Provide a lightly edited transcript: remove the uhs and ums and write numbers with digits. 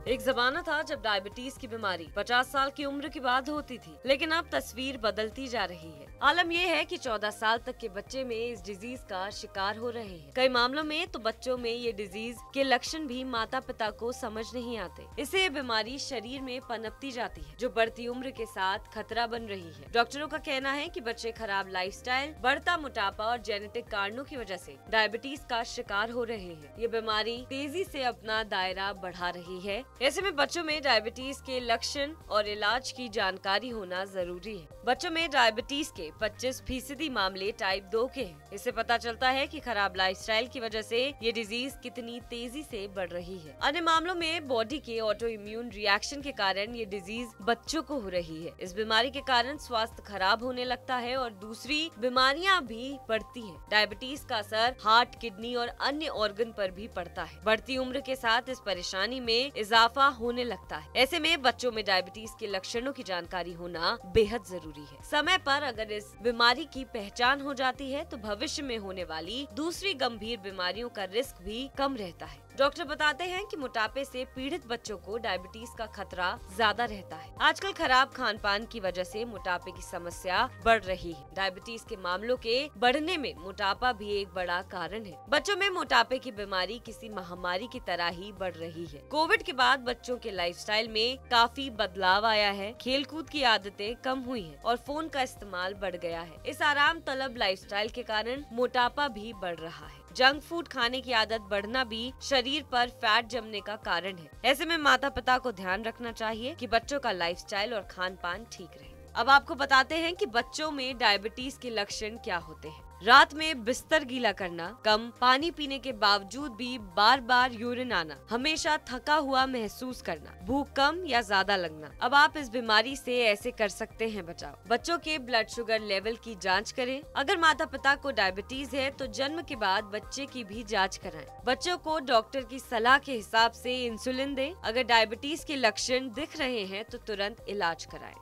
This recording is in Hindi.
एक जमाना था जब डायबिटीज की बीमारी 50 साल की उम्र के बाद होती थी, लेकिन अब तस्वीर बदलती जा रही है। आलम यह है कि 14 साल तक के बच्चे में इस डिजीज का शिकार हो रहे हैं। कई मामलों में तो बच्चों में ये डिजीज के लक्षण भी माता पिता को समझ नहीं आते। इससे ये बीमारी शरीर में पनपती जाती है, जो बढ़ती उम्र के साथ खतरा बन रही है। डॉक्टरों का कहना है कि बच्चे खराब लाइफस्टाइल, बढ़ता मोटापा और जेनेटिक कारणों की वजह से डायबिटीज का शिकार हो रहे हैं। ये बीमारी तेजी से अपना दायरा बढ़ा रही है। ऐसे में बच्चों में डायबिटीज के लक्षण और इलाज की जानकारी होना जरूरी है। बच्चों में डायबिटीज के 25% मामले टाइप 2 के हैं। इससे पता चलता है कि खराब लाइफस्टाइल की वजह से ये डिजीज कितनी तेजी से बढ़ रही है। अन्य मामलों में बॉडी के ऑटो इम्यून रिएक्शन के कारण ये डिजीज बच्चों को हो रही है। इस बीमारी के कारण स्वास्थ्य खराब होने लगता है और दूसरी बीमारियां भी बढ़ती हैं। डायबिटीज का असर हार्ट, किडनी और अन्य ऑर्गन पर भी पड़ता है। बढ़ती उम्र के साथ इस परेशानी में इजाफा होने लगता है। ऐसे में बच्चों में डायबिटीज के लक्षणों की जानकारी होना बेहद जरूरी है। समय पर अगर इस बीमारी की पहचान हो जाती है तो भविष्य में होने वाली दूसरी गंभीर बीमारियों का रिस्क भी कम रहता है। डॉक्टर बताते हैं कि मोटापे से पीड़ित बच्चों को डायबिटीज का खतरा ज्यादा रहता है। आजकल खराब खान पान की वजह से मोटापे की समस्या बढ़ रही है। डायबिटीज के मामलों के बढ़ने में मोटापा भी एक बड़ा कारण है। बच्चों में मोटापे की बीमारी किसी महामारी की तरह ही बढ़ रही है। कोविड के बाद बच्चों के लाइफस्टाइल में काफी बदलाव आया है। खेल कूद की आदतें कम हुई हैं और फोन का इस्तेमाल बढ़ गया है। इस आराम तलब लाइफस्टाइल के कारण मोटापा भी बढ़ रहा है। जंक फूड खाने की आदत बढ़ना भी शरीर पर फैट जमने का कारण है। ऐसे में माता पिता को ध्यान रखना चाहिए कि बच्चों का लाइफस्टाइल और खान पान ठीक रहे। अब आपको बताते हैं कि बच्चों में डायबिटीज के लक्षण क्या होते हैं। रात में बिस्तर गीला करना, कम पानी पीने के बावजूद भी बार बार यूरिन आना, हमेशा थका हुआ महसूस करना, भूख कम या ज्यादा लगना। अब आप इस बीमारी से ऐसे कर सकते हैं बचाव। बच्चों के ब्लड शुगर लेवल की जांच करें। अगर माता पिता को डायबिटीज है तो जन्म के बाद बच्चे की भी जांच कराएं। बच्चों को डॉक्टर की सलाह के हिसाब से इंसुलिन दें। अगर डायबिटीज के लक्षण दिख रहे हैं तो तुरंत इलाज कराएं।